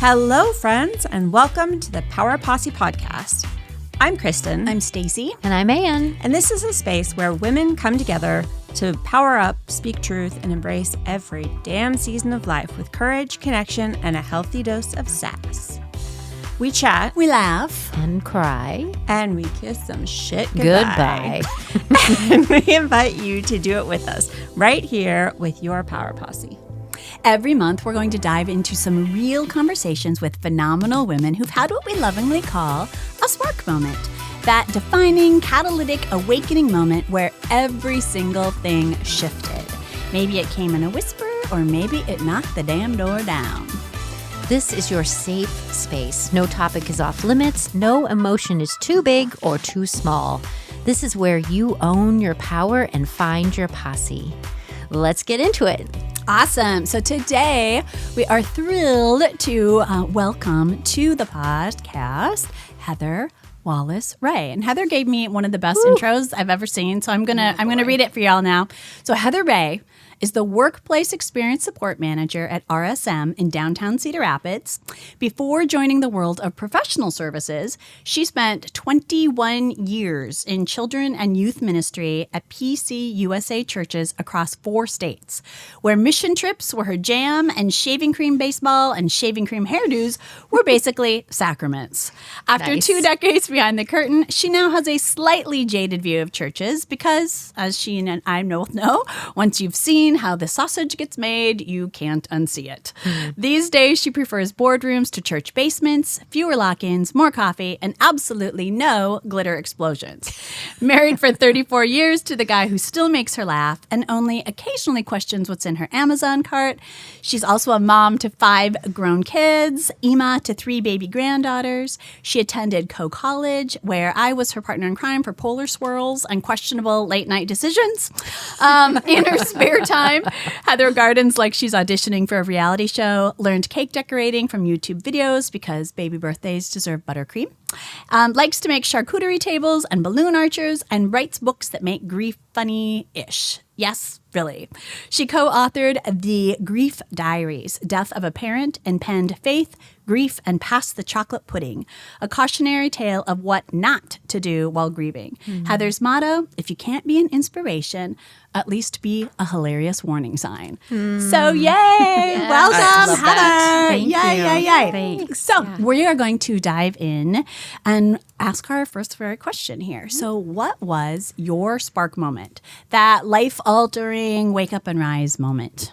Hello, friends, and welcome to the Power Posse Podcast. I'm Kristin. I'm Stacie. And I'm Ann. And this is a space where women come together to power up, speak truth, and embrace every damn season of life with courage, connection, and a healthy dose of sass. We chat. We laugh. And cry. And we kiss some shit goodbye. And we invite you to do it with us right here with your Power Posse. Every month, we're going to dive into some real conversations with phenomenal women who've had what we lovingly call a spark moment. That defining, catalytic, awakening moment where every single thing shifted. Maybe it came in a whisper, or maybe it knocked the damn door down. This is your safe space. No topic is off limits. No emotion is too big or too small. This is where you own your power and find your posse. Let's get into it. Awesome. So today we are thrilled to welcome to the podcast Heather Wallace Ray. And Heather gave me one of the best intros I've ever seen. So I'm gonna read it for y'all now. So Heather Ray is the Workplace Experience Support Manager at RSM in downtown Cedar Rapids. Before joining the world of professional services, she spent 21 years in children and youth ministry at PCUSA churches across 4 states, where mission trips were her jam and shaving cream baseball and shaving cream hairdos were basically sacraments. After 2 decades behind the curtain, she now has a slightly jaded view of churches because, as she and I both know, once you've seen how the sausage gets made, you can't unsee it. These days, she prefers boardrooms to church basements, fewer lock-ins, more coffee, and absolutely no glitter explosions. Married for 34 years to the guy who still makes her laugh and only occasionally questions what's in her Amazon cart. She's also a mom to 5 grown kids, Ima to 3 baby granddaughters. She attended College, where I was her partner in crime for polar swirls and questionable late-night decisions. In her spare time, Heather gardens like she's auditioning for a reality show, learned cake decorating from YouTube videos because baby birthdays deserve buttercream, likes to make charcuterie tables and balloon archers, and writes books that make grief funny-ish. Yes, really. She co-authored The Grief Diaries, Death of a Parent, and penned Faith, Grief, and Pass the Chocolate Pudding, a cautionary tale of what not to do while grieving. Heather's motto, if you can't be an inspiration, at least be a hilarious warning sign. So yay! Yes. Welcome, Heather! Thank you. Yay. Thanks. So we are going to dive in and ask our first very question here. So what was your spark moment? That life-altering wake up and rise moment?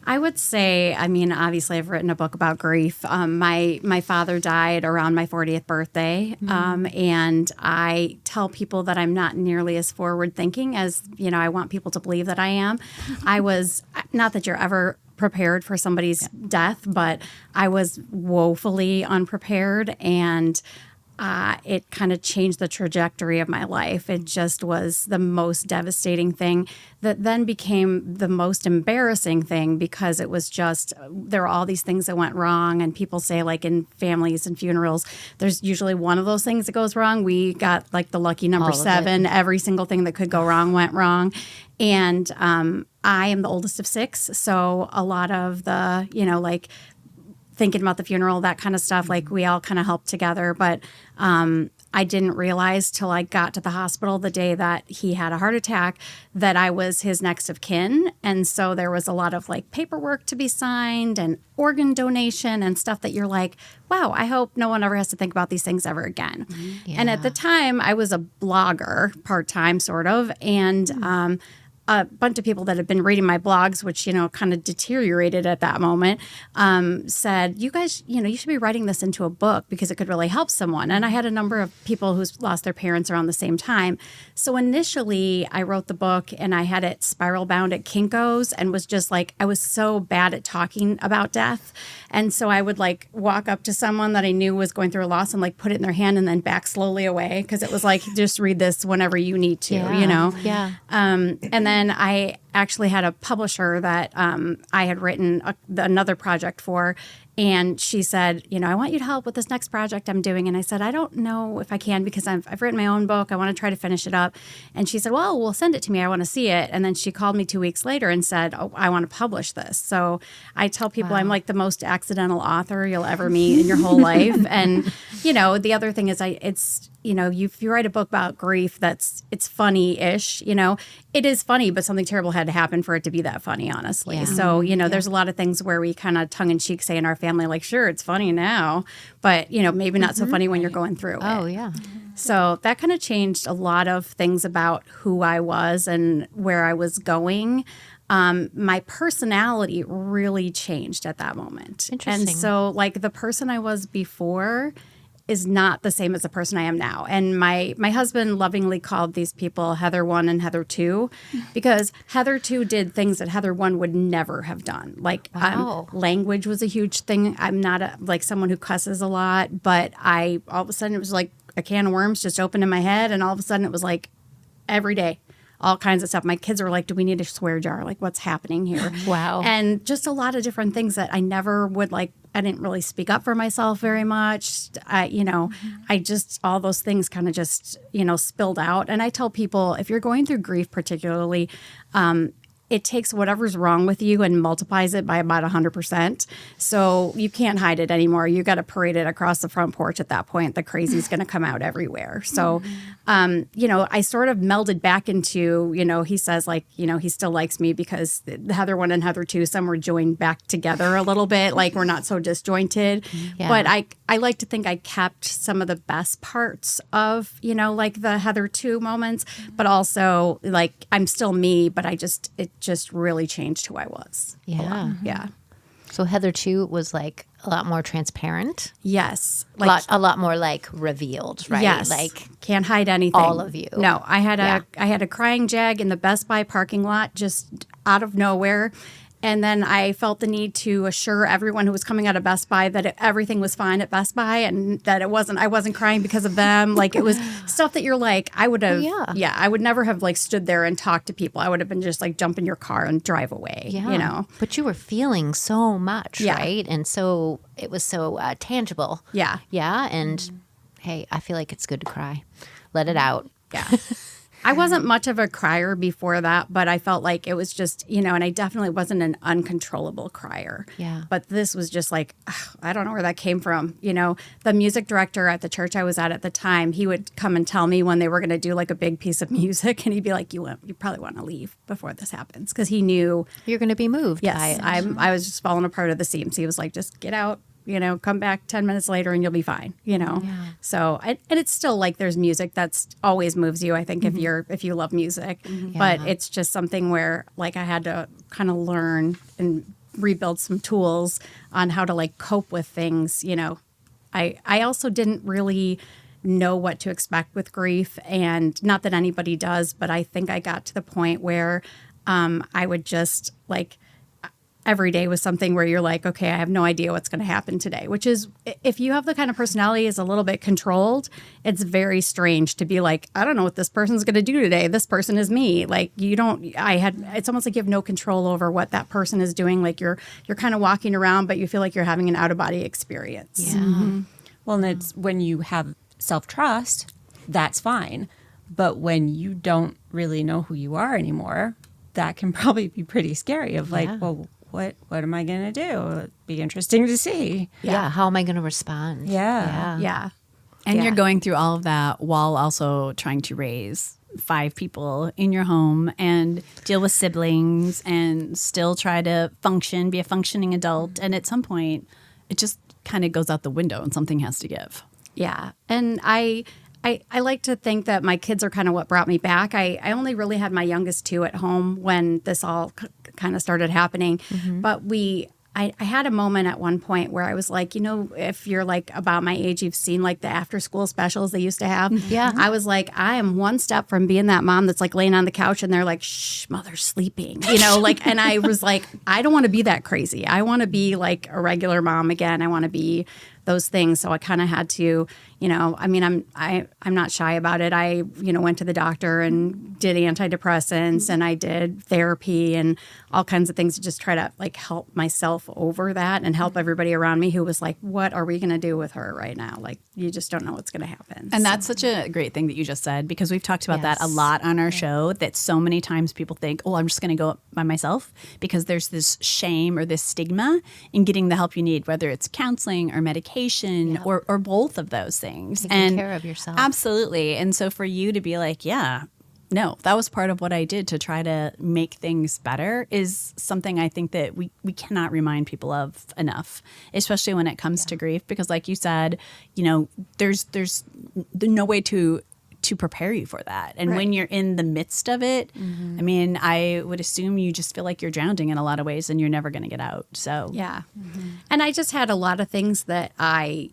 I would say, obviously I've written a book about grief. My father died around my 40th birthday. And I tell people that I'm not nearly as forward thinking as, I want people to believe that I am. I was, not that you're ever prepared for somebody's death, but I was woefully unprepared, and it kind of changed the trajectory of my life. It just was the most devastating thing that then became the most embarrassing thing, because it was just, there were all these things that went wrong. And people say, like, in families and funerals, there's usually one of those things that goes wrong. We got like the lucky number 7. Every single thing that could go wrong went wrong. And I am the oldest of 6. So a lot of the, like, thinking about the funeral, that kind of stuff, like, we all kind of helped together. But I didn't realize till I got to the hospital the day that he had a heart attack that I was his next of kin. And so there was a lot of like paperwork to be signed and organ donation and stuff that you're like, wow, I hope no one ever has to think about these things ever again. Yeah. And at the time I was a blogger, part-time sort of. And a bunch of people that had been reading my blogs, which, kind of deteriorated at that moment, said, you guys, you should be writing this into a book because it could really help someone. And I had a number of people who's lost their parents around the same time. So initially I wrote the book and I had it spiral bound at Kinko's, and was just like, I was so bad at talking about death. And so I would like walk up to someone that I knew was going through a loss and like put it in their hand and then back slowly away. Cause it was like, just read this whenever you need to, Yeah. And then I actually had a publisher that I had written another project for. And she said, I want you to help with this next project I'm doing. And I said, I don't know if I can because I've written my own book. I want to try to finish it up. And she said, well, send it to me. I want to see it. And then she called me 2 weeks later and said, oh, I want to publish this. So I tell people I'm like the most accidental author you'll ever meet in your whole life. And, the other thing is if you write a book about grief, it's funny-ish, it is funny, but something terrible had to happen for it to be that funny, honestly. Yeah. So, there's a lot of things where we kind of tongue-in-cheek say in our family, like, sure, it's funny now, but, maybe not so funny when you're going through it. Oh, yeah. So that kind of changed a lot of things about who I was and where I was going. My personality really changed at that moment. Interesting. And so, like, the person I was before is not the same as the person I am now. And my husband lovingly called these people Heather 1 and Heather 2 because Heather 2 did things that Heather 1 would never have done. Like language was a huge thing. I'm not someone who cusses a lot, but all of a sudden it was like a can of worms just opened in my head. And all of a sudden it was like every day, all kinds of stuff. My kids were like, do we need a swear jar? Like, what's happening here? Wow. And just a lot of different things that I never would I didn't really speak up for myself very much. I just, all those things kind of just, spilled out. And I tell people, if you're going through grief particularly, it takes whatever's wrong with you and multiplies it by about 100%. So you can't hide it anymore. You got to parade it across the front porch at that point. The crazy's going to come out everywhere. So, I sort of melded back into, he says he still likes me because Heather 1 and Heather 2, some were joined back together a little bit. Like we're not so disjointed. Yeah. But I like to think I kept some of the best parts of, the Heather 2 moments, but also I'm still me, but it just really changed who I was. Yeah. Yeah. So Heather 2 was a lot more transparent. Yes. A lot more revealed, right? Yes. Can't hide anything. All of you. No, I had a crying jag in the Best Buy parking lot just out of nowhere. And then I felt the need to assure everyone who was coming out of Best Buy that everything was fine at Best Buy and that I wasn't crying because of them. It was stuff that you're I would have, I would never have stood there and talked to people. I would have been just jump in your car and drive away, But you were feeling so much, right? And so it was so tangible. Yeah. Yeah. And hey, I feel like it's good to cry. Let it out. Yeah. I wasn't much of a crier before that, but I felt like it was just, and I definitely wasn't an uncontrollable crier. Yeah. But this was just I don't know where that came from. The music director at the church I was at the time, he would come and tell me when they were going to do a big piece of music, and he'd be like, you probably want to leave before this happens, because he knew. You're going to be moved. Yes. I was just falling apart at the seams. He was like, just get out. Come back 10 minutes later and you'll be fine, Yeah. So, and it's still there's music that's always moves you, I think, if you love music. Mm-hmm. But it's just something where I had to kind of learn and rebuild some tools on how to cope with things. I also didn't really know what to expect with grief, and not that anybody does, but I think I got to the point where I would just every day was something where you're okay, I have no idea what's going to happen today, which is, if you have the kind of personality is a little bit controlled, it's very strange to be I don't know what this person's going to do today. This person is me. It's almost like you have no control over what that person is doing. You're kind of walking around, but you feel like you're having an out-of-body experience. Yeah. Mm-hmm. Well, and it's when you have self-trust, that's fine. But when you don't really know who you are anymore, that can probably be pretty scary of well, what am I going to do? It'd be interesting to see. Yeah. How am I going to respond? Yeah. And you're going through all of that while also trying to raise 5 people in your home and deal with siblings and still try to be a functioning adult. And at some point, it just kind of goes out the window and something has to give. Yeah. And I like to think that my kids are kind of what brought me back. I only really had my youngest 2 at home when this all kind of started happening. Mm-hmm. But I had a moment at one point where I was if you're about my age, you've seen the after school specials they used to have. Yeah. I was I am one step from being that mom that's laying on the couch and they're shh, mother's sleeping, and I was I don't want to be that crazy. I want to be a regular mom again. I want to be those things. So I kind of had to, I'm not shy about it. I, went to the doctor and did antidepressants and I did therapy and all kinds of things to just try to like help myself over that and help everybody around me who was like, what are we going to do with her right now? Like, you just don't know what's going to happen. And that's such a great thing that you just said, because we've talked about that a lot on our show, that so many times people think, oh, I'm just going to go by myself, because there's this shame or this stigma in getting the help you need, whether it's counseling or medication or both of those things. Taking care of yourself. Absolutely. And so for you to be like, no, that was part of what I did to try to make things better is something I think that we cannot remind people of enough, especially when it comes to grief, because like you said, there's no way to prepare you for that. And when you're in the midst of it, I mean, I would assume you just feel like you're drowning in a lot of ways and you're never going to get out. So, And I just had a lot of things that I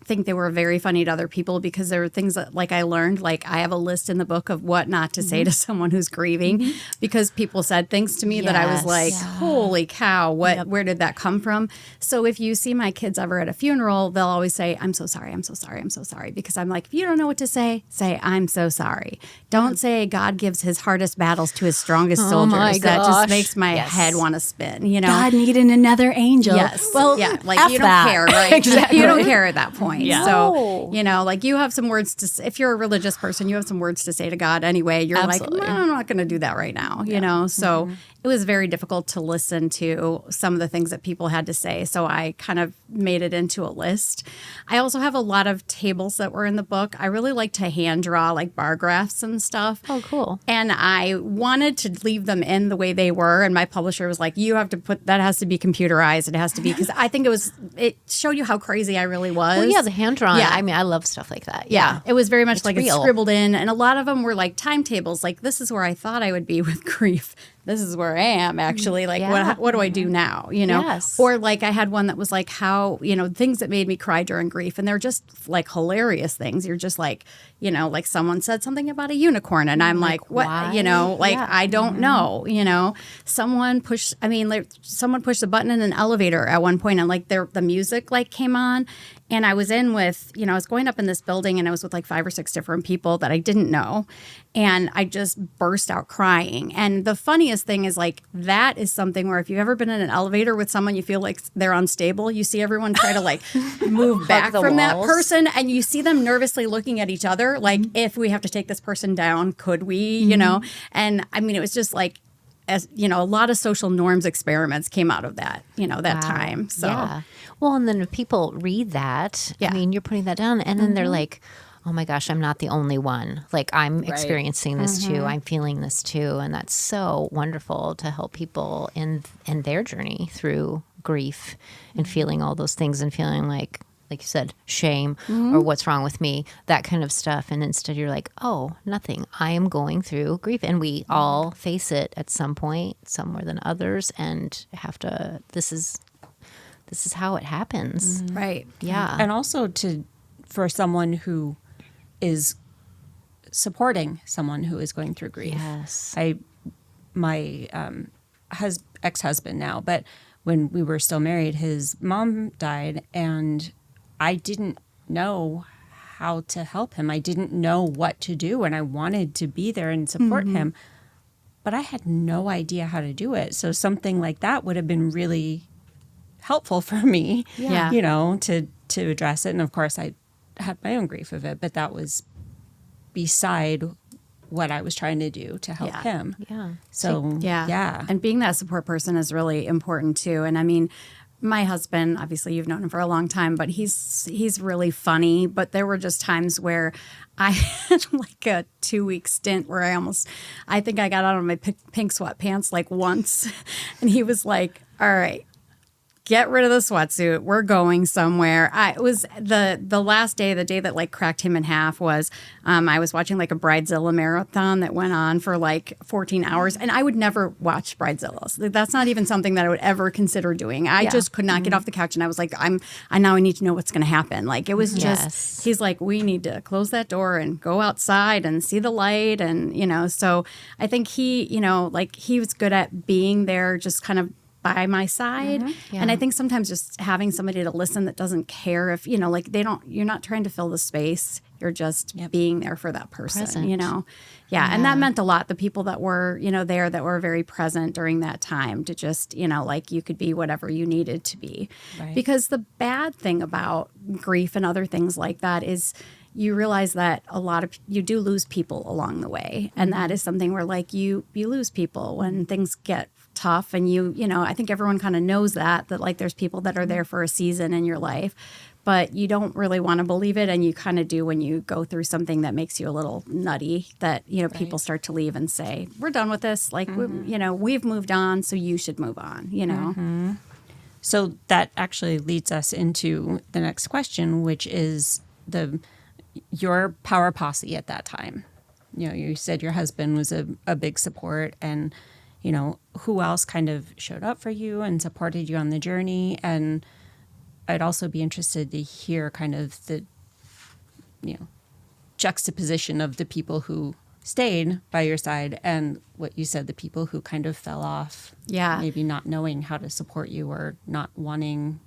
think they were very funny to other people, because there were things that like I learned, like I have a list in the book of what not to say to someone who's grieving, because people said things to me that I was like, holy cow, where did that come from? So if you see my kids ever at a funeral, they'll always say, I'm so sorry, I'm so sorry, I'm so sorry. Because I'm like, if you don't know what to say, I'm so sorry. Don't say God gives his hardest battles to his strongest soldiers. My that just gosh. makes my head want to spin, God needed another angel. Yes. Well, like F you don't that. care, right? Exactly. You don't care at that point. Yeah. So, like you have some words to say. If you're a religious person, you have some words to say to God anyway. You're Absolutely. like, I'm not going to do that right now, So it was very difficult to listen to some of the things that people had to say. So I kind of made it into a list. I also have a lot of tables that were in the book. I really like to hand draw like bar graphs and stuff. Oh, cool. And I wanted to leave them in the way they were. And my publisher was like, you have to that has to be computerized. It has to be, because I think it showed you how crazy I really was. Well, yeah, the hand drawn. Yeah. I mean, I love stuff like that. Yeah. It was very much like real. it's scribbled in. And a lot of them were like timetables. Like, this is where I thought I would be with grief. This is where I am actually. Like, what do I do now? Yes. Or like I had one that was like how, things that made me cry during grief. And they're just like hilarious things. You're just like, like someone said something about a unicorn. And I'm like, what? why? I don't know. Someone pushed the button in an elevator at one point, and like the music like came on. And I was I was going up in this building, and I was with like 5 or 6 different people that I didn't know. And I just burst out crying. And the funniest thing is like, that is something where if you've ever been in an elevator with someone, you feel like they're unstable. You see everyone try to like move back from that person, and you see them nervously looking at each other. Like, if we have to take this person down, could we, And I mean, it was just like, as a lot of social norms experiments came out of that, that time. So, yeah. Well, and then if people read that, I mean, you're putting that down, and then they're like, oh my gosh, I'm not the only one. Like, I'm experiencing this too. I'm feeling this too. And that's so wonderful to help people in their journey through grief and feeling all those things and feeling like you said, shame or what's wrong with me, that kind of stuff. And instead you're like, oh, nothing. I am going through grief. And we all face it at some point, some more than others, and have to, this is how it happens. Right. Yeah. And also for someone who is supporting someone who is going through grief. Yes. My ex-husband now, but when we were still married, his mom died, and I didn't know how to help him. I didn't know what to do, and I wanted to be there and support him, but I had no idea how to do it. So something like that would have been really helpful for me, to address it. And of course, I had my own grief of it, but that was beside what I was trying to do to help him. Yeah. So, yeah. And being that support person is really important too. And I mean, my husband, obviously you've known him for a long time, but he's really funny. But there were just times where I had like a 2-week stint where I think I got out of my pink sweatpants like once. And he was like, all right, get rid of the sweatsuit. We're going somewhere. It was the last day, the day that like cracked him in half was I was watching like a Bridezilla marathon that went on for like 14 hours. And I would never watch Bridezillas. That's not even something that I would ever consider doing. I just could not get off the couch. And I was like, I now need to know what's going to happen. Like it was just, he's like, we need to close that door and go outside and see the light. And, so I think he, like he was good at being there, just kind of by my side. Yeah. And I think sometimes just having somebody to listen that doesn't care if, like you're not trying to fill the space. You're just being there for that person, Present. Yeah. And that meant a lot. The people that were, there that were very present during that time to just, like you could be whatever you needed to be. Right. Because the bad thing about grief and other things like that is you realize that you do lose people along the way. And that is something where like you lose people when things get tough. And I think everyone kind of knows that like there's people that are there for a season in your life, but you don't really want to believe it. And you kind of do when you go through something that makes you a little nutty, that, people start to leave and say, we're done with this. Like, we've moved on, so you should move on, So that actually leads us into the next question, which is your Power Posse at that time. You said your husband was a big support, and, who else kind of showed up for you and supported you on the journey? And I'd also be interested to hear kind of the, juxtaposition of the people who stayed by your side and what you said, the people who kind of fell off. Yeah. Maybe not knowing how to support you or not wanting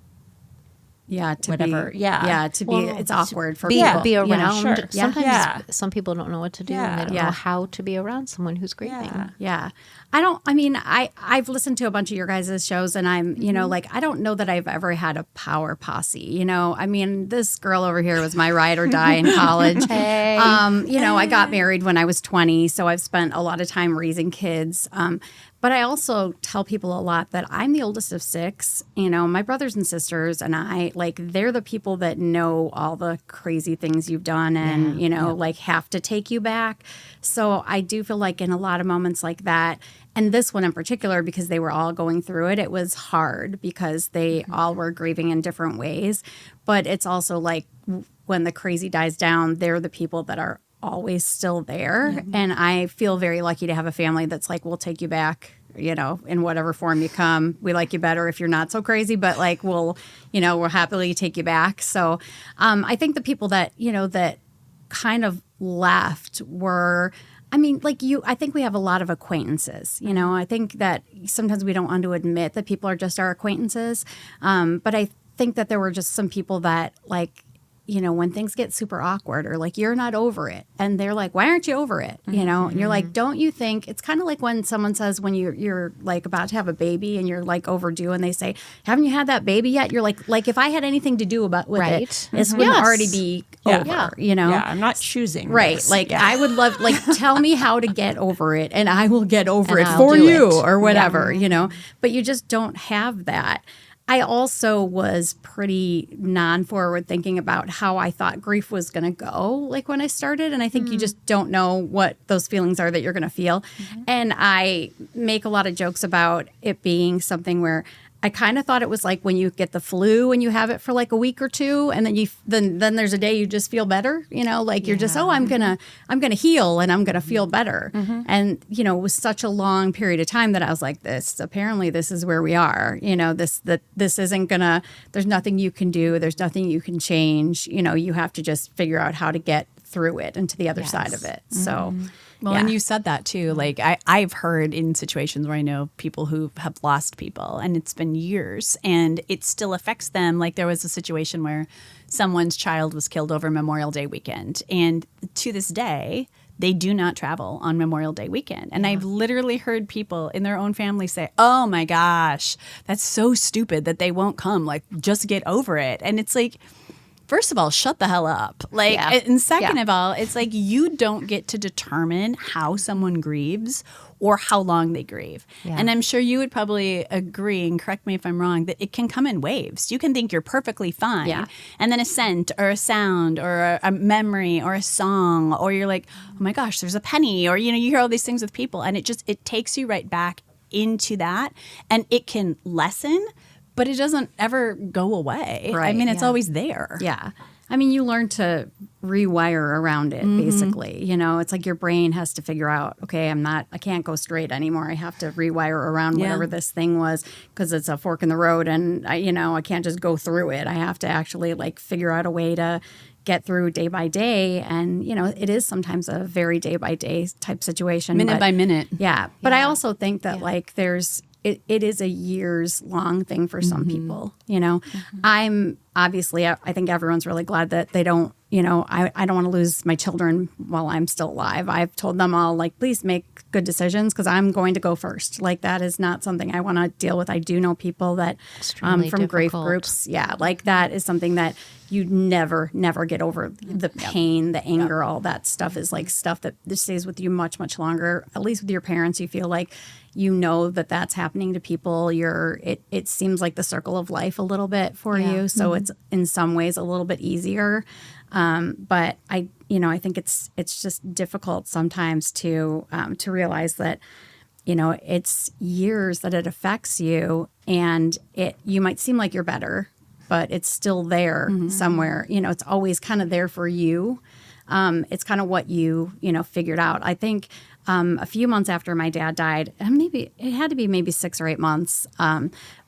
to whatever. be, yeah. to be, it's awkward for be people. be around. sure. Sometimes some people don't know what to do, and they don't Yeah. know how to be around someone who's grieving. Yeah. I've listened to a bunch of your guys' shows, and I'm, I don't know that I've ever had a power posse. This girl over here was my ride or die in college. I got married when I was 20, so I've spent a lot of time raising kids. But I also tell people a lot that I'm the oldest of 6. My brothers and sisters and I, they're the people that know all the crazy things you've done and, have to take you back. So I do feel like in a lot of moments like that, and this one in particular, because they were all going through it, it was hard because they all were grieving in different ways. But it's also like when the crazy dies down, they're the people that are always still there. And I feel very lucky to have a family that's like, we'll take you back, in whatever form you come. We like you better if you're not so crazy, but we'll happily take you back. So I think the people that, that kind of left were, I think we have a lot of acquaintances. I think that sometimes we don't want to admit that people are just our acquaintances. But I think that there were just some people that when things get super awkward or you're not over it and they're like, why aren't you over it? And you're like, don't you think it's kind of like when someone says when you're about to have a baby and you're overdue and they say, haven't you had that baby yet? You're like if I had anything to do with it, this would already be over, Yeah, I'm not choosing. Right. This. I would love, tell me how to get over it and I will get over it I'll for do you it. or whatever, but you just don't have that. I also was pretty non-forward thinking about how I thought grief was going to go, when I started. And I think you just don't know what those feelings are that you're going to feel. And I make a lot of jokes about it being something where I kind of thought it was like when you get the flu and you have it for a week or two, and then then there's a day you just feel better, you're just, I'm gonna heal and I'm gonna feel better. And it was such a long period of time that I was like, this is where we are. This isn't gonna. There's nothing you can do. There's nothing you can change. You have to just figure out how to get through it and to the other side of it. So. Well, and you said that too. I've heard in situations where I know people who have lost people and it's been years and it still affects them. There was a situation where someone's child was killed over Memorial Day weekend. And to this day, they do not travel on Memorial Day weekend. And I've literally heard people in their own family say, oh my gosh, that's so stupid that they won't come. Just get over it. And it's first of all, shut the hell up. And second of all, it's you don't get to determine how someone grieves or how long they grieve. Yeah. And I'm sure you would probably agree, and correct me if I'm wrong, that it can come in waves. You can think you're perfectly fine. Yeah. And then a scent or a sound or a memory or a song, or you're like, oh my gosh, there's a penny, or, you hear all these things with people and it takes you right back into that, and it can lessen, but it doesn't ever go away. Right, it's always there. Yeah. You learn to rewire around it, basically. It's your brain has to figure out, okay, I can't go straight anymore. I have to rewire around whatever this thing was because it's a fork in the road and, I can't just go through it. I have to actually figure out a way to get through day by day. And, it is sometimes a very day by day type situation. Minute by minute. Yeah. But I also think that there's, it is a years long thing for some people, you know. I'm obviously, I think everyone's really glad that they don't, you know, I don't want to lose my children while I'm still alive. I've told them all, like, please make good decisions because I'm going to go first. Like, that is not something I want to deal with. I do know people that from grief groups, like that is something that you never get over. The pain, the anger, all that stuff is like stuff that stays with you much, much longer. At least with your parents, you feel like you know that that's happening to people. It seems like the circle of life a little bit for you. So it's in some ways a little bit easier. But I think it's just difficult sometimes to realize that, you know, it's years that it affects you, and you might seem like you're better, but it's still there somewhere. You know, it's always kind of there for you. It's kind of what you figured out. I think a few months after my dad died, and maybe it had to be maybe 6 or 8 months,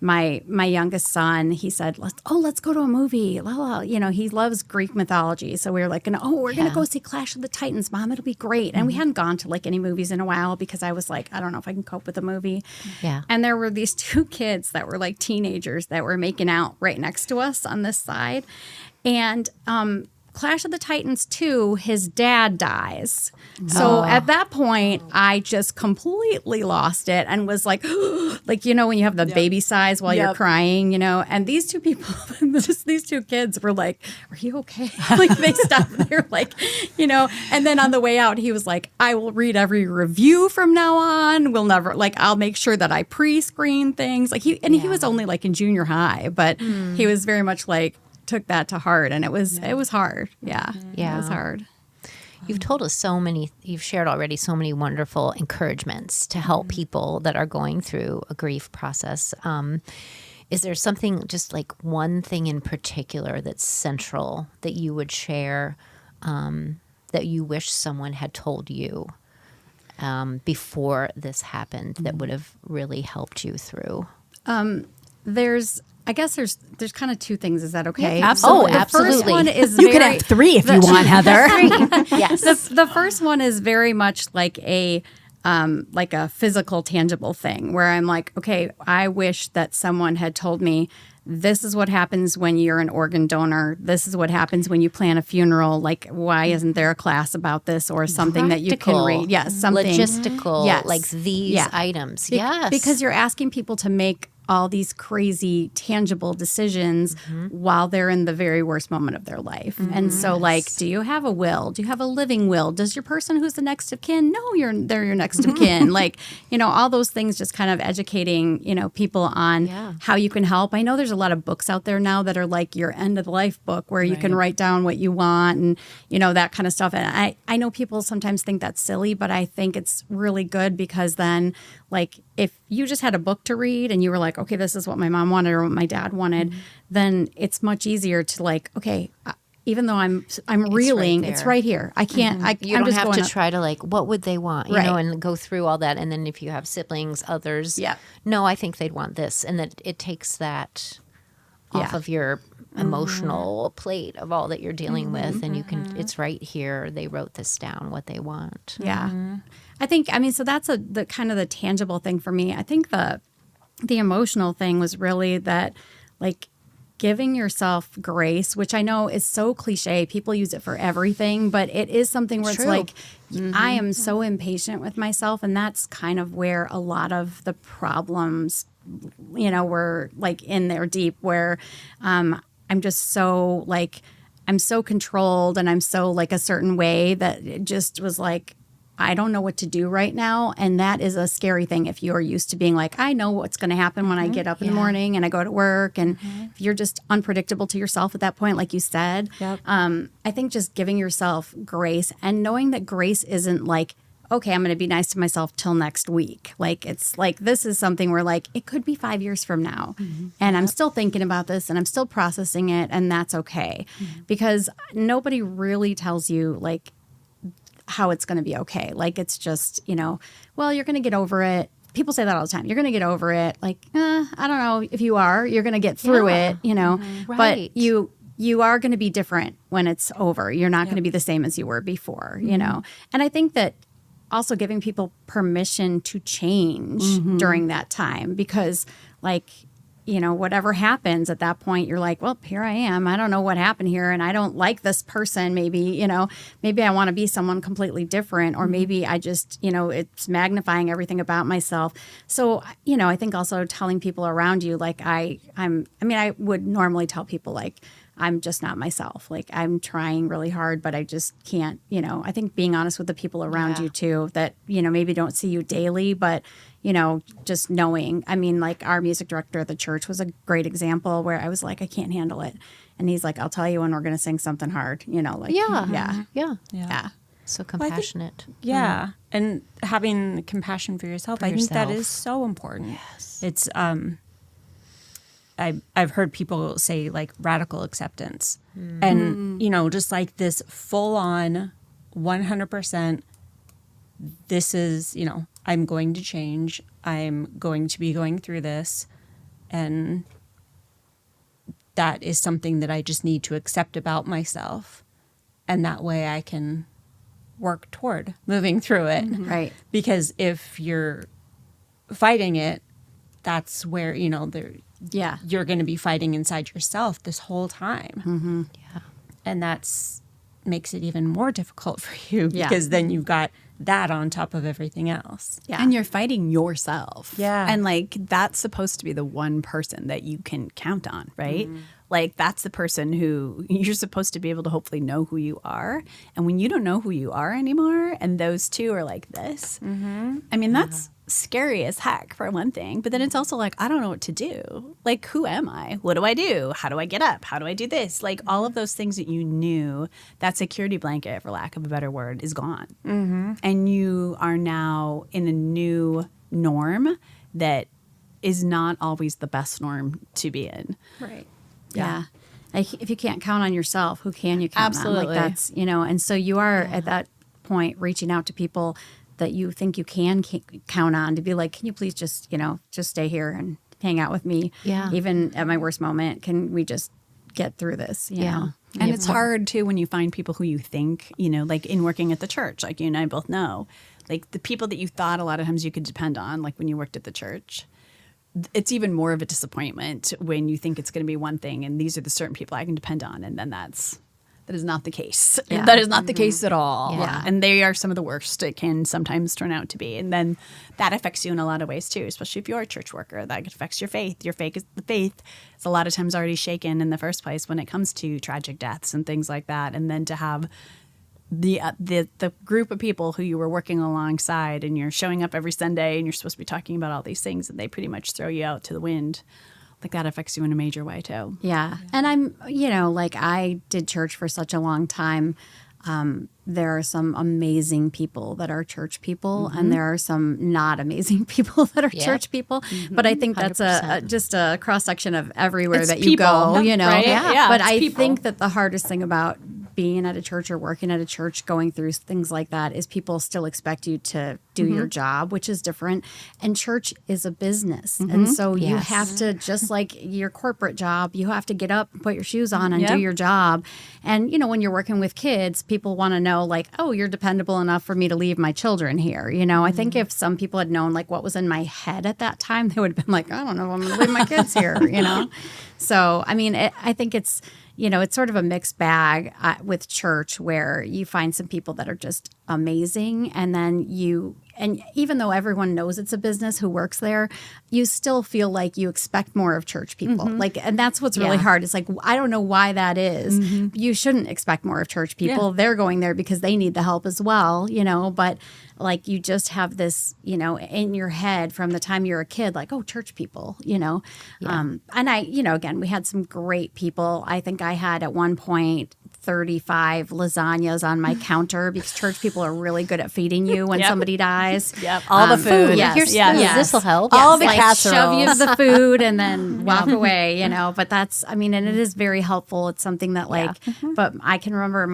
my youngest son, he said, let's go to a movie. You know, he loves Greek mythology. So we were like, we're going to go see Clash of the Titans, Mom. It'll be great. And we hadn't gone to like any movies in a while because I was like, I don't know if I can cope with a movie. Yeah. And there were these 2 kids that were like teenagers that were making out right next to us on this side. And Clash of the Titans 2, his dad dies. So at that point, I just completely lost it and was like, like, you know, when you have the baby sighs while you're crying, you know, and these 2 people, these 2 kids were like, are you okay? Like they stopped. They're like, you know, and then on the way out, he was like, I will read every review from now on. We'll never, like, I'll make sure that I pre-screen things. Like he was only like in junior high, but he was very much like, took that to heart, and it was hard. Yeah, it was hard. You've told us you've shared already so many wonderful encouragements to help people that are going through a grief process. Is there something, just like one thing in particular that's central that you would share that you wish someone had told you before this happened that would have really helped you through? I guess there's kind of 2 things. Is that okay? Yeah, absolutely. Oh, absolutely. The first one is you can have 3 if you want, Heather. Yes. The first one is very much like a physical, tangible thing where I'm like, okay, I wish that someone had told me this is what happens when you're an organ donor. This is what happens when you plan a funeral. Like, why isn't there a class about this or something that you can read? Yes, something logistical, like these items. Yes, because you're asking people to make all these crazy tangible decisions while they're in the very worst moment of their life. And so like, do you have a will? Do you have a living will? Does your person who's the next of kin know they're your next of kin? Like, you know, all those things, just kind of educating, you know, people on how you can help. I know there's a lot of books out there now that are like your end of the life book where you can write down what you want and, you know, that kind of stuff. And I know people sometimes think that's silly, but I think it's really good because then, like, if you just had a book to read and you were like, okay, this is what my mom wanted or what my dad wanted, then it's much easier to like, okay, even though I'm reeling, it's right here. I can't. You don't have to try to like, what would they want, you know, and go through all that. And then if you have siblings, others, no, I think they'd want this, and that it takes that off of your emotional plate of all that you're dealing with, and you can. It's right here. They wrote this down, what they want. Yeah. I think, I mean, so that's the kind of the tangible thing for me. I think the emotional thing was really that, like, giving yourself grace, which I know is so cliche. People use it for everything, but it is something where it's like, I am so impatient with myself. And that's kind of where a lot of the problems, you know, were like in there deep, where I'm just so like, I'm so controlled and I'm so like a certain way that it just was like, I don't know what to do right now. And that is a scary thing if you're used to being like, I know what's going to happen when I get up in the morning and I go to work. And if you're just unpredictable to yourself at that point, like you said, I think just giving yourself grace and knowing that grace isn't like, okay, I'm going to be nice to myself till next week. Like, it's like, this is something where like, it could be 5 years from now. And I'm still thinking about this and I'm still processing it. And that's okay. Because nobody really tells you like, how it's going to be okay. Like, it's just, you know, well, you're going to get over it. People say that all the time. You're going to get over it. Like, I don't know if you are. You're going to get through it, you know. But you are going to be different when it's over. You're not going to be the same as you were before, you know. And I think that also giving people permission to change during that time, because like, you know, whatever happens at that point, you're like, well, here I am. I don't know what happened here, and I don't like this person. Maybe, you know, maybe I want to be someone completely different, or maybe I just, you know, it's magnifying everything about myself. So, you know, I think also telling people around you, like I would normally tell people like, I'm just not myself. Like I'm trying really hard, but I just can't, you know, I think being honest with the people around you too, that, you know, maybe don't see you daily, but, you know, just knowing, I mean, like our music director at the church was a great example where I was like, I can't handle it. And he's like, I'll tell you when we're going to sing something hard, you know, like, yeah. So compassionate. Yeah. And having compassion for yourself. I think that is so important. Yes. It's, I've heard people say like radical acceptance and, you know, just like this full on 100%, this is, you know, I'm going to change. I'm going to be going through this. And that is something that I just need to accept about myself. And that way I can work toward moving through it. Right. Because if you're fighting it, that's where, you know, you're going to be fighting inside yourself this whole time. Yeah. And that's makes it even more difficult for you because then you've got that on top of everything else. Yeah. And you're fighting yourself. Yeah. And like that's supposed to be the one person that you can count on, right? Like that's the person who you're supposed to be able to hopefully know who you are. And when you don't know who you are anymore and those two are like this, I mean, that's scary as heck for one thing. But then it's also like, I don't know what to do. Like, who am I? What do I do? How do I get up? How do I do this? Like all of those things that you knew, that security blanket, for lack of a better word, is gone. And you are now in a new norm that is not always the best norm to be in. Right. Yeah. Like, if you can't count on yourself, who can you count on? Absolutely. Like that's, you know, and so you are at that point reaching out to people that you think you can count on to be like, can you please just, you know, just stay here and hang out with me? Yeah. Even at my worst moment, can we just get through this? You know? And it's hard too when you find people who you think, you know, like in working at the church, like you and I both know, like the people that you thought a lot of times you could depend on, like when you worked at the church. It's even more of a disappointment when you think it's going to be one thing and these are the certain people I can depend on. And then that is not the case. Yeah. That is not the case at all. Yeah. And they are some of the worst it can sometimes turn out to be. And then that affects you in a lot of ways too, especially if you're a church worker. That affects your faith. Your faith is a lot of times already shaken in the first place when it comes to tragic deaths and things like that. And then to have the group of people who you were working alongside and you're showing up every Sunday and you're supposed to be talking about all these things and they pretty much throw you out to the wind. Like that affects you in a major way too. Yeah. And I'm, you know, like I did church for such a long time. There are some amazing people that are church people and there are some not amazing people that are church people. But I think that's just a cross section of everywhere It's that you people, go, you know. right? Yeah, but it's I people. think that the hardest thing about being at a church or working at a church, going through things like that, is people still expect you to do your job, which is different. And church is a business. And so you have to, just like your corporate job, you have to get up and put your shoes on and do your job. And, you know, when you're working with kids, people want to know like, oh, you're dependable enough for me to leave my children here. You know, I think if some people had known like what was in my head at that time, they would have been like, I don't know, I'm going to leave my kids here, you know? So, I mean, I think it's, you know, it's sort of a mixed bag with church where you find some people that are just amazing. And then and even though everyone knows it's a business who works there, you still feel like you expect more of church people. Like, and that's what's really hard. It's like, I don't know why that is. You shouldn't expect more of church people. They're going there because they need the help as well, you know, but like you just have this, you know, in your head from the time you're a kid, like, oh, church people, you know. And I, you know, again, we had some great people. I think I had at one point 35 lasagnas on my counter because church people are really good at feeding you when somebody dies. All the food. Yes. Here's this will help. All the like casseroles. shove you the food and then walk away, you know. But that's, I mean, and it is very helpful. It's something that like, but I can remember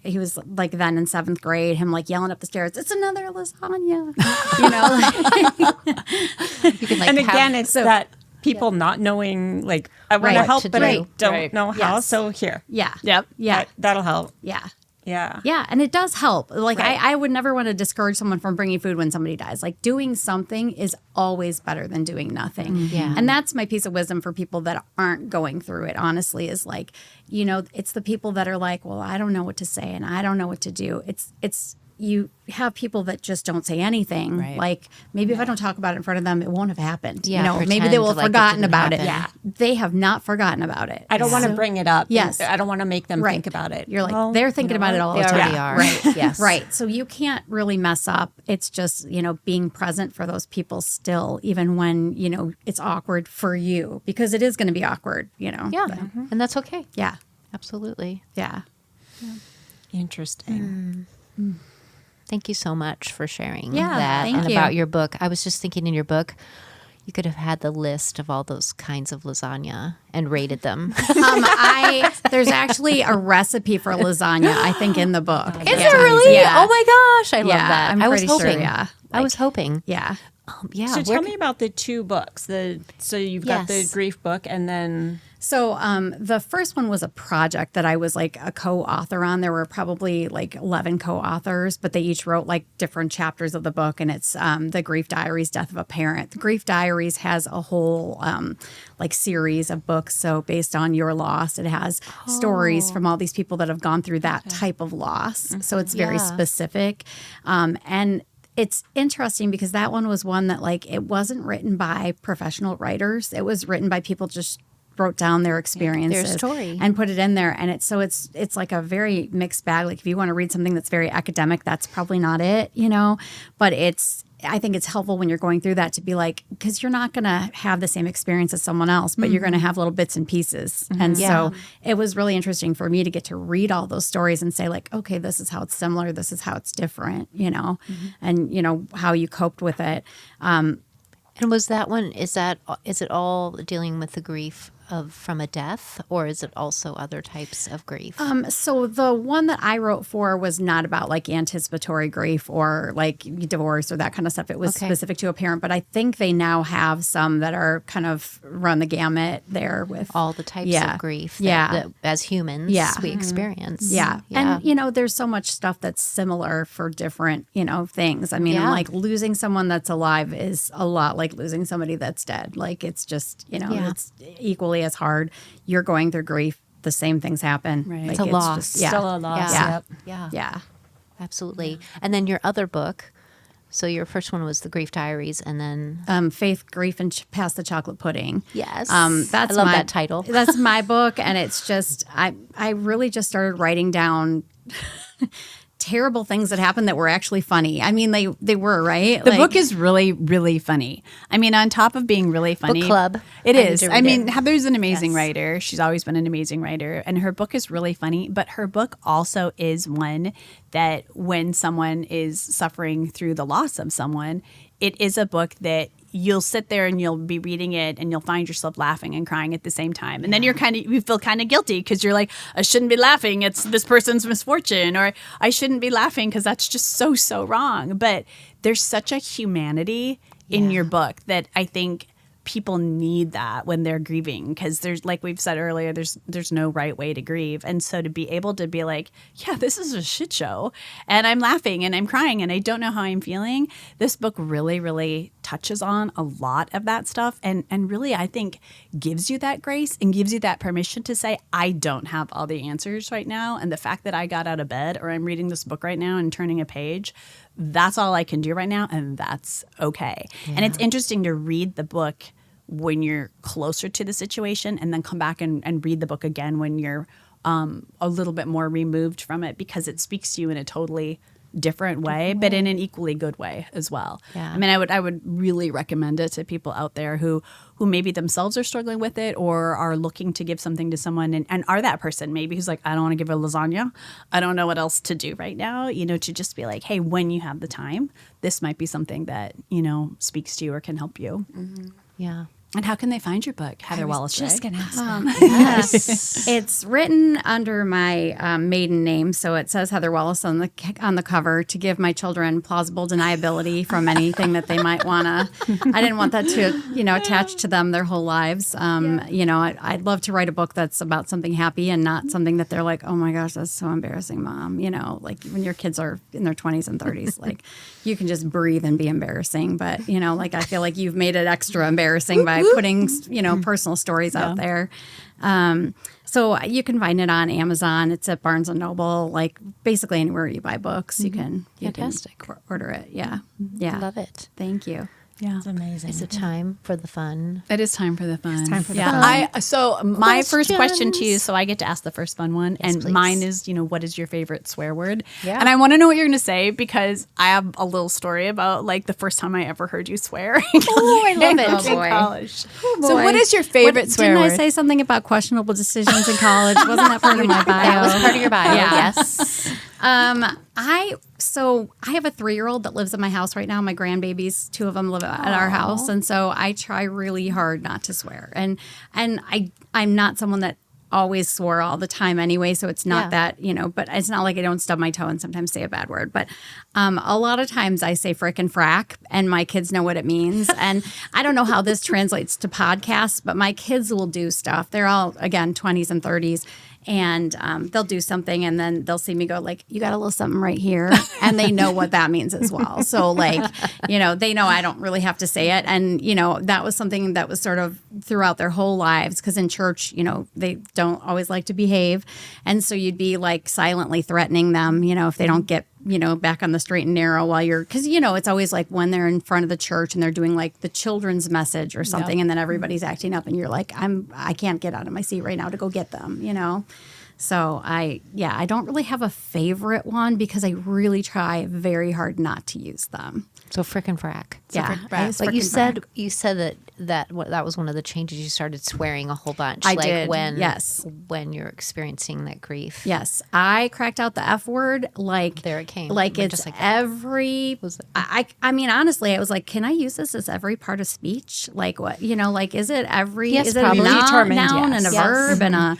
he was like then in 7th grade, him like yelling up the stairs, it's another lasagna, you know. You can, like, And again, it's that people not knowing, like, I want to Right. help, To but do. I don't Right. know how. Yes. So here, Yeah. Yep. Yeah. that'll help. Yeah. Yeah. Yeah, and it does help. Like, I would never want to discourage someone from bringing food when somebody dies. Like, doing something is always better than doing nothing. Yeah. And that's my piece of wisdom for people that aren't going through it, honestly, is like, you know, it's the people that are like, well, I don't know what to say and I don't know what to do. It's you have people that just don't say anything. Right. Like, maybe if I don't talk about it in front of them, it won't have happened. Yeah, you know, maybe pretend they will have like it forgotten didn't about it. happen. Yeah. They have not forgotten about it. I don't want to bring it up. Yes. I don't want to make them Right. think about it. You're like, Well, they're thinking you know about it what? all They the time. already are. Right. Yes. Right. So you can't really mess up. It's just, you know, being present for those people still, even when, you know, it's awkward for you, because it is going to be awkward, you know. Yeah. But, And that's okay. yeah. Absolutely. Yeah. Interesting. Thank you so much for sharing Yeah, that thank and you. about your book. I was just thinking in your book, you could have had the list of all those kinds of lasagna and rated them. There's actually a recipe for lasagna, I think, in the book. Is there really? Yeah. Oh my gosh, I love Yeah, that. I'm I was pretty sure, hoping. yeah. I was hoping. Yeah. Yeah. So tell me about the two books. So you've got the Yes. grief book, and then So the first one was a project that I was like a co-author on. There were probably like 11 co-authors, but they each wrote like different chapters of the book. And it's the Grief Diaries, Death of a Parent. The Grief Diaries has a whole like series of books. So based on your loss, it has stories from all these people that have gone through that type of loss. So it's very specific. And it's interesting because that one was one that like it wasn't written by professional writers. It was written by people just wrote down their experiences, their story. and put it in there. And it's like a very mixed bag. Like if you want to read something that's very academic, that's probably not it, you know, but I think it's helpful when you're going through that to be like, because you're not going to have the same experience as someone else, but you're going to have little bits and pieces. And so it was really interesting for me to get to read all those stories and say like, okay, this is how it's similar. This is how it's different, you know, and you know, how you coped with it. And was that one, is it all dealing with the grief from a death, or is it also other types of grief? So the one that I wrote for was not about like anticipatory grief or like divorce or that kind of stuff. It was specific to a parent, but I think they now have some that are kind of run the gamut there with all the types of grief that as humans we experience. Yeah. And, you know, there's so much stuff that's similar for different, you know, things. I mean, like losing someone that's alive is a lot like losing somebody that's dead. Like it's just, you know, it's equally as hard. You're going through grief. The same things happen. Right. Like, It's a loss. just- still a loss. Yeah. Yep. Yeah. Yeah. Absolutely. And then your other book, so your first one was the Grief Diaries, and then Faith, Grief, and Past the Chocolate Pudding. yes, That's I love my, that title. That's my book, and it's just I really just started writing down terrible things that happened that were actually funny. I mean, they were, right? The book is really, really funny. I mean, on top of being really funny. Book club. It I need is. to I read mean, it. Heather's an amazing writer. She's always been an amazing writer. And her book is really funny. But her book also is one that when someone is suffering through the loss of someone, it is a book that you'll sit there and you'll be reading it and you'll find yourself laughing and crying at the same time. And then you feel kind of guilty because you're like, I shouldn't be laughing. It's this person's misfortune, or I shouldn't be laughing because that's just so wrong. But there's such a humanity in your book that I think people need that when they're grieving, because there's, like we've said earlier, there's no right way to grieve. And so to be able to be like, yeah, this is a shit show and I'm laughing and I'm crying and I don't know how I'm feeling. This book really, really touches on a lot of that stuff and really, I think, gives you that grace and gives you that permission to say, I don't have all the answers right now. And the fact that I got out of bed or I'm reading this book right now and turning a page, that's all I can do right now, and that's okay. Yeah. And it's interesting to read the book when you're closer to the situation and then come back and read the book again when you're a little bit more removed from it, because it speaks to you in a totally different way, but in an equally good way as well. Yeah. I mean, I would really recommend it to people out there who maybe themselves are struggling with it or are looking to give something to someone and are that person maybe who's like, I don't want to give a lasagna. I don't know what else to do right now, you know, to just be like, hey, when you have the time, this might be something that, you know, speaks to you or can help you. Mm-hmm. Yeah. And how can they find your book, Heather Wallace? Just gonna ask. Yes. It's written under my maiden name, so it says Heather Wallace on the cover to give my children plausible deniability from anything that they might want to. I didn't want that to, attach to them their whole lives. I'd love to write a book that's about something happy and not something that they're like, oh my gosh, that's so embarrassing, Mom. Like when your kids are in their 20s and 30s, like you can just breathe and be embarrassing, but I feel like you've made it extra embarrassing by putting, personal stories out there. So you can find it on Amazon. It's at Barnes & Noble, like basically anywhere you buy books, you can order it. Yeah. Yeah. Love it. Thank you. Yeah. It's amazing. Is it time for the fun? It is time for the fun. It's time for the fun. So my first question to you, Questions. so I get to ask the first fun one. Yes, and please. mine is, what is your favorite swear word? Yeah. And I want to know what you're going to say because I have a little story about like the first time I ever heard you swear. Oh, I love it. Oh, boy. In college. Oh, So what is your favorite swear word? Didn't I say something about questionable decisions in college? Wasn't that part of my bio? That was part of your bio, Yeah. yes. I have a 3-year-old that lives in my house right now. My grandbabies, 2 of them live at our house, and so I try really hard not to swear. And I'm not someone that always swore all the time anyway, so it's not that, but it's not like I don't stub my toe and sometimes say a bad word. But a lot of times I say frick and frack, and my kids know what it means. And I don't know how this translates to podcasts, but my kids will do stuff. They're all, again, 20s and 30s. And they'll do something and then they'll see me go like, you got a little something right here. And they know what that means as well. So like, they know I don't really have to say it. And, that was something that was sort of throughout their whole lives. Because in church, they don't always like to behave. And so you'd be like silently threatening them, if they don't get back on the straight and narrow while because, it's always like when they're in front of the church and they're doing like the children's message or something. And then everybody's acting up and you're like, I can't get out of my seat right now to go get them, So I don't really have a favorite one because I really try very hard not to use them. So frick and frack. Yeah. But you said that was one of the changes. You started swearing a whole bunch. I like did. When, Yes. When you're experiencing that grief. Yes, I cracked out the F word like There it came. Like Just it's like every. I mean, honestly, I was like, can I use this as every part of speech? Like what? Like is it every? Yes, is it probably. a noun Determined, and a yes. verb and a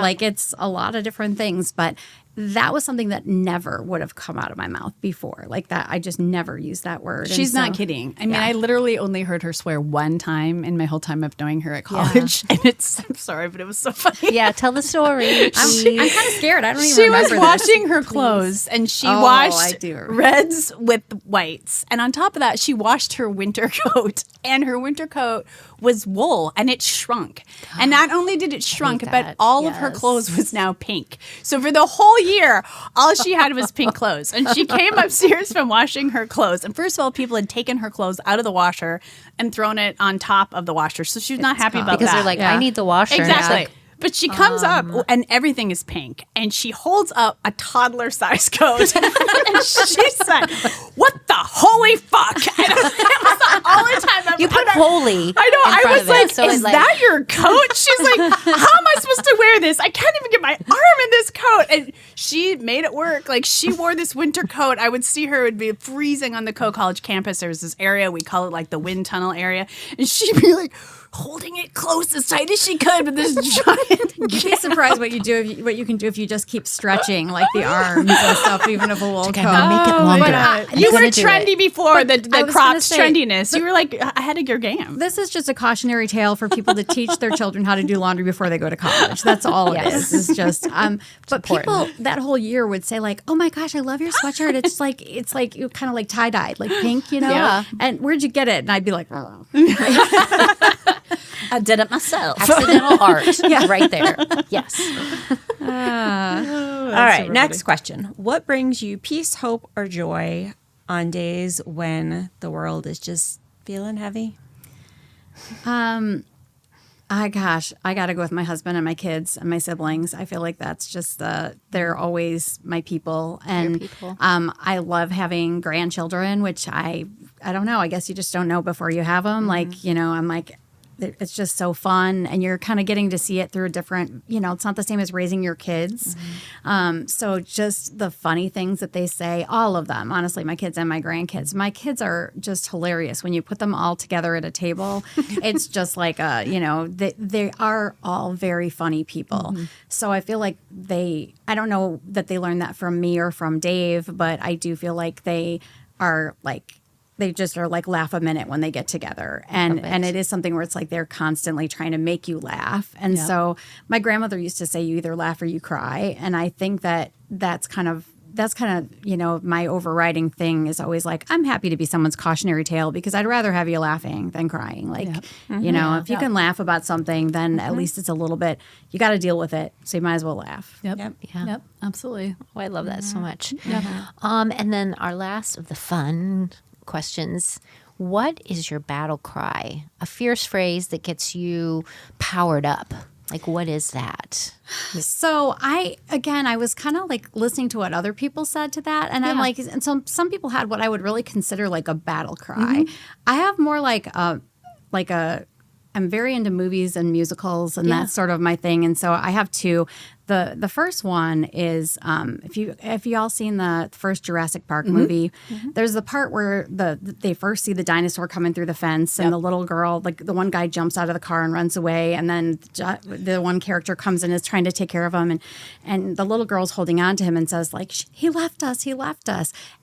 like it's a lot of different things, but. That was something that never would have come out of my mouth before. Like that, I just never used that word. She's not kidding. I mean, I literally only heard her swear one time in my whole time of knowing her at college. And I'm sorry, but it was so funny. Yeah, tell the story. I'm kind of scared. I don't even She remember was washing her clothes and she I washed do remember. reds with whites. And on top of that, she washed her winter coat. And her winter coat was wool and it shrunk. And not only did it shrunk, but that. all of her clothes was now pink. So for the whole year, all she had was pink clothes. And she came upstairs from washing her clothes. And first of all, people had taken her clothes out of the washer and thrown it on top of the washer. So she was not happy about because that. they're like, I need the washer. And it's Exactly. like, But she comes up and everything is pink. And she holds up a toddler-sized coat. And she said, what the holy fuck? And it was the only time I've you put holy. I know. I was like, So is it's like- that your coat? She's like, how am I supposed to wear this? I can't even get my arm in this coat. And she made it work. Like she wore this winter coat. I would see her. It would be freezing on the Coe College campus. There was this area. We call it like the wind tunnel area. And she'd be like, holding it close as tight as she could with this giant. You'd be surprised what you can do if you just keep stretching like the arms and stuff, even if a wool coat. I'm gonna make it longer. But, you were gonna do trendy it. before the I was gonna cropped say, trendiness. You were like ahead of your game. This is just a cautionary tale for people to teach their children how to do laundry before they go to college. That's all it is. It's just, but people that whole year would say like, "Oh my gosh, I love your sweatshirt. It's like you kind of like tie dyed, like pink, you know." Yeah. And where'd you get it? And I'd be like, "Oh." I did it myself. Accidental art. Right there. Yes. All right, next question. What brings you peace, hope, or joy on days when the world is just feeling heavy? I got to go with my husband and my kids and my siblings. I feel like that's just they're always my people. And people. I love having grandchildren, which I don't know. I guess you just don't know before you have them. Like, I'm like, it's just so fun, and you're kind of getting to see it through a different, it's not the same as raising your kids. So just the funny things that they say, all of them, honestly, my kids and my grandkids. My kids are just hilarious. When you put them all together at a table, it's just like, they are all very funny people. So I feel like I don't know that they learned that from me or from Dave, but I do feel like they are like, they just are like laugh a minute when they get together. And it is something where it's like they're constantly trying to make you laugh. And so my grandmother used to say, you either laugh or you cry. And I think that's kind of, my overriding thing is always like, I'm happy to be someone's cautionary tale because I'd rather have you laughing than crying. Like, if you can laugh about something, then at least it's a little bit, you got to deal with it. So you might as well laugh. Yep, absolutely. Oh, I love that so much. And then our last of the fun questions. What is your battle cry? A fierce phrase that gets you powered up. Like, what is that? So I was kind of like listening to what other people said to that. And I'm like, and so some people had what I would really consider like a battle cry. I have more like I'm very into movies and musicals, and that's sort of my thing. And so I have two. The first one is if you all seen the first Jurassic Park movie, there's the part where they first see the dinosaur coming through the fence, and the little girl, like the one guy jumps out of the car and runs away, and then the one character comes and is trying to take care of him, and the little girl's holding on to him and says like, he left us,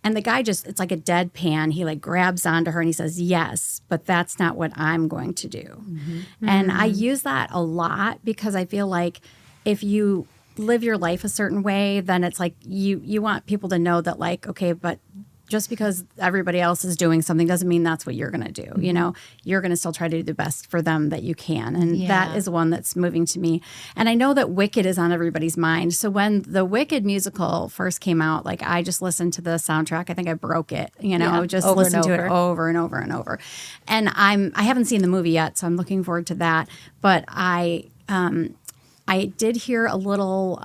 and the guy it's like a deadpan. He like grabs onto her and he says, yes, but that's not what I'm going to do. And I use that a lot because I feel like if you live your life a certain way, then it's like you want people to know that like, okay, but just because everybody else is doing something doesn't mean that's what you're going to do. You're going to still try to do the best for them that you can. And that is one that's moving to me. And I know that Wicked is on everybody's mind. So when the Wicked musical first came out, like I just listened to the soundtrack. I think I broke it, just listened to it over and over and over. And I haven't seen the movie yet, so I'm looking forward to that. But I did hear a little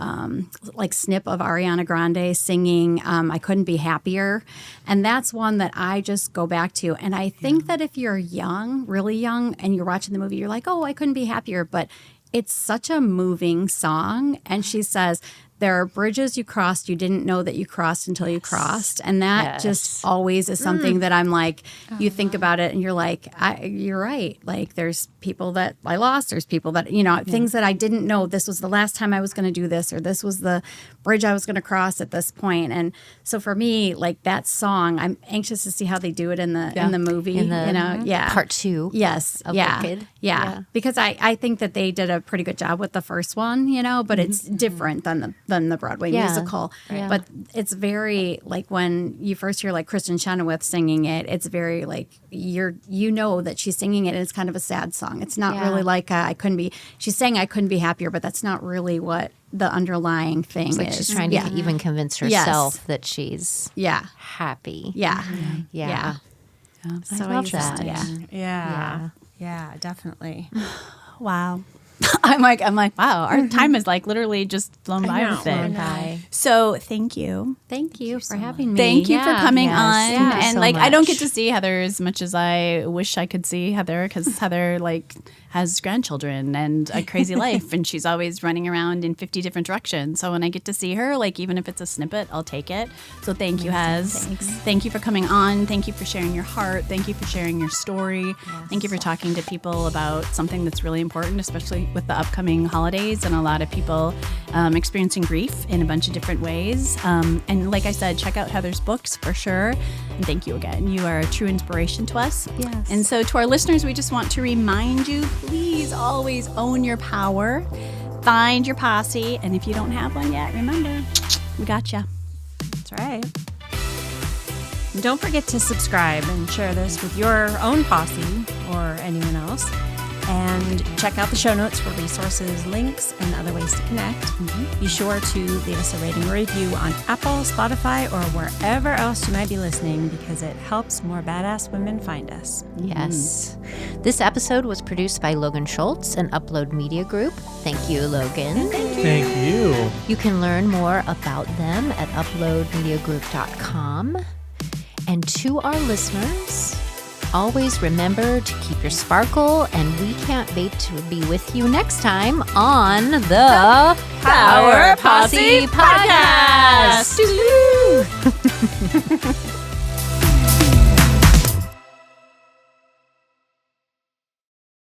like snip of Ariana Grande singing I Couldn't Be Happier. And that's one that I just go back to. And I think that if you're young, really young, and you're watching the movie, you're like, oh, I couldn't be happier. But it's such a moving song. And she says, there are bridges you crossed you didn't know that you crossed until you crossed. And that just always is something that I'm like, you think about it and you're like, you're right. Like there's people that I lost. There's people that, things that I didn't know. This was the last time I was going to do this, or this was the bridge I was going to cross at this point. And so for me, like that song, I'm anxious to see how they do it in the movie. Part 2. Yes. Of Wicked. Yeah. Because I think that they did a pretty good job with the first one, but it's different than the Broadway musical. Right. But it's very like when you first hear like Kristin Chenoweth singing it, it's very like that she's singing it and it's kind of a sad song. It's not really like she's saying I couldn't be happier, but that's not really what the underlying thing is. Like she's trying to even convince herself that she's happy. Yeah. So I love that. Yeah, definitely. Wow. I'm like, wow, our time is like literally just flown by with it. So thank you. Thank you for having me. Thank you for coming on. Yeah, and so like, much. I don't get to see Heather as much as I wish I could see Heather, because Heather like has grandchildren and a crazy life, and she's always running around in 50 different directions. So when I get to see her, like even if it's a snippet, I'll take it. So thank you, Hez. Thanks. Thank you for coming on. Thank you for sharing your heart. Thank you for sharing your story. Yes. Thank you for talking to people about something that's really important, especially with the upcoming holidays and a lot of people experiencing grief in a bunch of different ways. And like I said, check out Heather's books for sure. And thank you again. You are a true inspiration to us. Yes. And so to our listeners, we just want to remind you, please always own your power. Find your posse. And if you don't have one yet, remember, we got you. That's right. And don't forget to subscribe and share this with your own posse or anyone else. And check out the show notes for resources, links, and other ways to connect. Be sure to leave us a rating or review on Apple, Spotify, or wherever else you might be listening, because it helps more badass women find us. Yes. This episode was produced by Logan Schultz and Upload Media Group. Thank you, Logan. Thank you. You can learn more about them at uploadmediagroup.com. And to our listeners, always, remember to keep your sparkle, and we can't wait to be with you next time on the Power Posse Podcast.